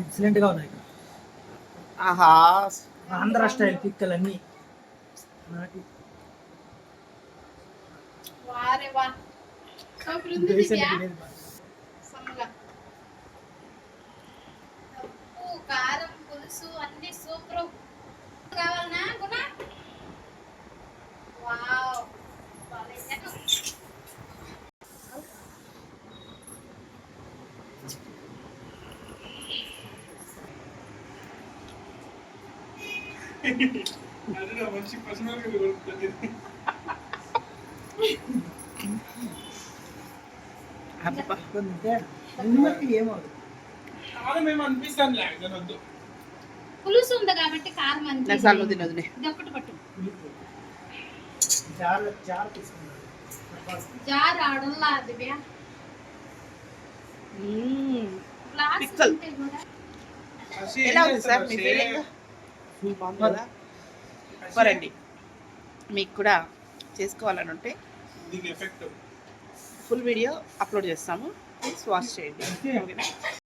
Excellent గా ఉన్నాయి. ఆహా, ఆంధ్ర స్టైల్ పిక్కలు అన్ని. వారే వా సూపర్ ఉంది దివ్య. సమ్మగా ఉప్పు కారం పులుసు అన్ని సూపర్. కావాలనా గుణ? వావ్ బాలేదా? అదే మంచి పర్సనల్ గా కొడుతుంది. కారం ఏమో అనిపిస్తాను లేకపోతే పులుసు ఉంది కాబట్టి కారం అంతే. నెక్సాలు తినదునే. ఇది ఒకటి పట్టు. జార్ తీసుకున్నాను. జార్ ఆడల్లా దివ్య. Glass pickle. ఉంటే కూడా ఎలా ఉంది సార్ మీ ఫీలింగ్? బాగుందా? సూపర్ అండి. మీకు కూడా చేసుకోవాలని ఉంటే దీని ఎఫెక్ట్ ఫుల్ వీడియో అప్లోడ్ చేస్తాము, ప్లీజ్ వాచ్ చేయండి. ఓకేనా?